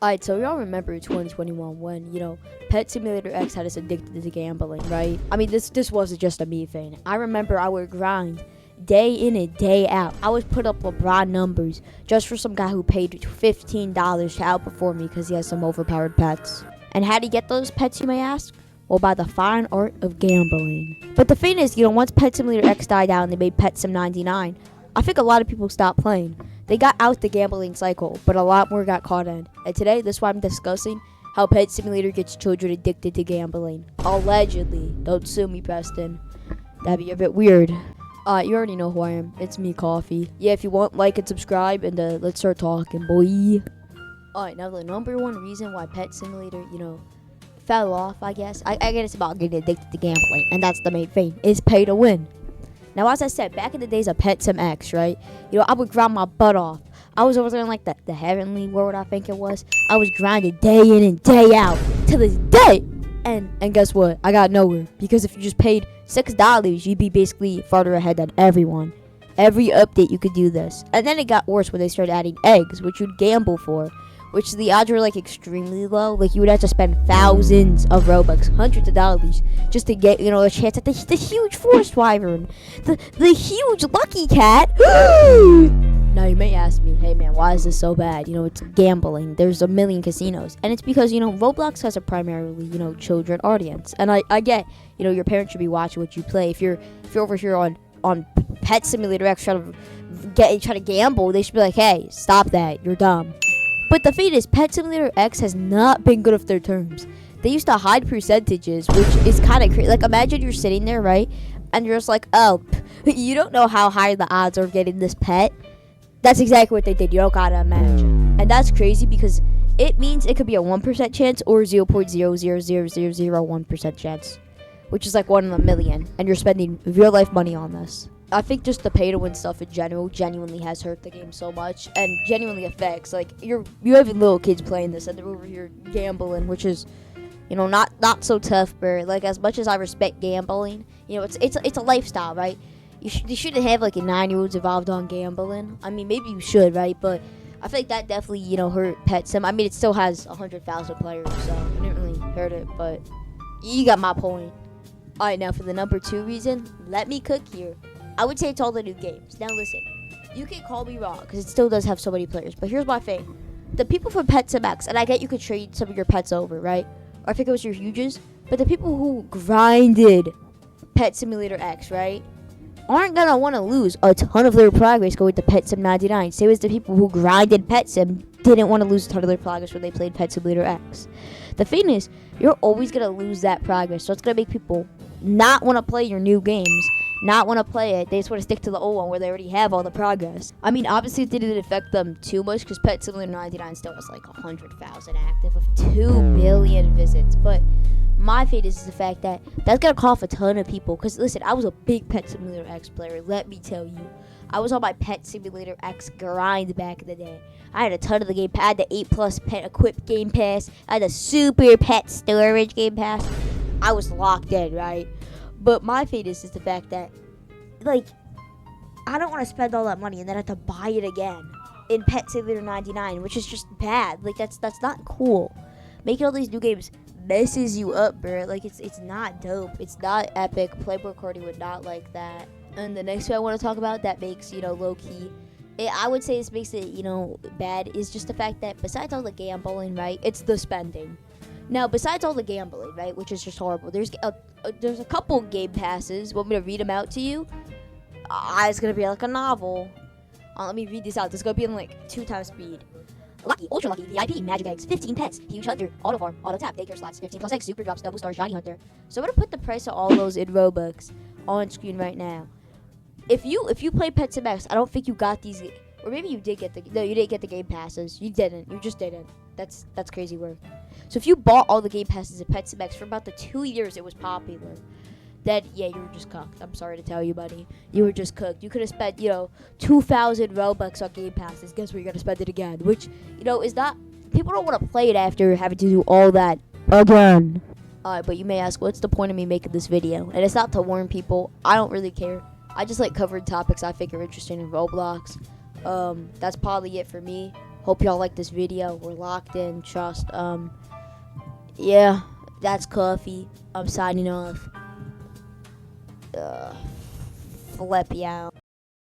Alright, so y'all remember 2021 when, Pet Simulator X had us addicted to gambling, right? I mean, this wasn't just a me thing. I remember I would grind day in and day out. I would put up LeBron numbers just for some guy who paid $15 to outperform me because he has some overpowered pets. And how do you get those pets, you may ask? Well, by the fine art of gambling. But the thing is, once Pet Simulator X died out and they made Pet Sim 99, I think a lot of people stopped playing. They got out the gambling cycle, but a lot more got caught in. And today, this is why I'm discussing how Pet Simulator gets children addicted to gambling. Allegedly. Don't sue me, Preston. That'd be a bit weird. You already know who I am. It's me, Coffee. Yeah, if you want, like and subscribe, and let's start talking, boy. Alright, now the number one reason why Pet Simulator, fell off, I guess. I guess it's about getting addicted to gambling, and that's the main thing, is pay to win. Now, as I said, back in the days of Pet Sim X, right? I would grind my butt off. I was over there in, the Heavenly World, I think it was. I was grinding day in and day out to this day. And guess what? I got nowhere. Because if you just paid $6, you'd be basically farther ahead than everyone. Every update, you could do this. And then it got worse when they started adding eggs, which you'd gamble for. Which the odds were, extremely low. You would have to spend thousands of Robux, hundreds of dollars, just to get, a chance at the huge forest wyvern. The huge lucky cat. Now, you may ask me, hey, man, why is this so bad? It's gambling. There's a million casinos. And it's because, Roblox has a primarily, children audience. And I get, your parents should be watching what you play. If you're over here on Pet Simulator X trying to gamble, they should be like, hey, stop that. You're dumb. But the thing is, Pet Simulator X has not been good off their terms. They used to hide percentages, which is kind of crazy. Imagine you're sitting there, right? And you're just like, oh, you don't know how high the odds are of getting this pet. That's exactly what they did. You don't gotta imagine. And that's crazy because it means it could be a 1% chance or 0.00001% chance. Which is 1 in a million. And you're spending real life money on this. I think just the pay to win stuff in general genuinely has hurt the game so much and genuinely affects you have little kids playing this and they're over here gambling, which is not so tough, but as much as I respect gambling, it's a lifestyle, right? You shouldn't have 9-year-olds involved on gambling. I mean, maybe you should, right? But I think that definitely hurt Pet Sim. I mean, it still has 100,000 players, so it didn't really hurt it, but you got my point. All right, now for the number 2 reason, let me cook here. I would say it's all the new games. Now listen, you can call me wrong because it still does have so many players. But here's my thing. The people from Pet Sim X, and I get you could trade some of your pets over, right? Or I think it was your huges. But the people who grinded Pet Simulator X, right, aren't going to want to lose a ton of their progress going to Pet Sim 99. Same as the people who grinded Pet Sim didn't want to lose a ton of their progress when they played Pet Simulator X. The thing is, you're always going to lose that progress. So it's going to make people not want to play your new games. Not want to play it. They just want to stick to the old one where they already have all the progress. I mean, obviously it didn't affect them too much because Pet Simulator 99 still has 100,000 active with 2 million visits. But my fate is the fact that that's going to call off a ton of people. Because listen, I was a big Pet Simulator X player. Let me tell you. I was on my Pet Simulator X grind back in the day. I had a ton of the game. I had the 8+ pet equipped game pass. I had the super pet storage game pass. I was locked in, right? But my fate is the fact that, I don't want to spend all that money and then have to buy it again in Pet Simulator 99, which is just bad. That's not cool. Making all these new games messes you up, bro. It's not dope. It's not epic. Playboy Cordy would not like that. And the next thing I want to talk about that makes, low-key, I would say this makes it, bad, is just the fact that besides all the gambling, right, it's the spending. Now, besides all the gambling, right, which is just horrible, there's a couple game passes. Want me to read them out to you? It's going to be like a novel. Let me read this out. This is going to be in 2 times speed. Lucky, Ultra Lucky, VIP, Magic Eggs, 15 pets, Huge Hunter, Auto Farm, Auto Tap, Daycare Slots, 15+ eggs, Super Drops, Double Star, Shiny Hunter. So I'm going to put the price of all those in Robux on screen right now. If you play Pet Sim X, I don't think you got these, or maybe you did get you didn't get the game passes. You didn't. You just didn't. That's crazy work. So if you bought all the game passes at Pet Sim X for about the 2 years it was popular, then yeah, you were just cooked. I'm sorry to tell you, buddy. You were just cooked. You could have spent, 2,000 Robux on game passes. Guess where you're gonna spend it again? Which, is not. People don't want to play it after having to do all that again. But you may ask, what's the point of me making this video? And it's not to warn people. I don't really care. I just like covering topics I think are interesting in Roblox. That's probably it for me. Hope y'all like this video. We're locked in. Trust. Yeah, that's Coffee. I'm signing off. Flip you out.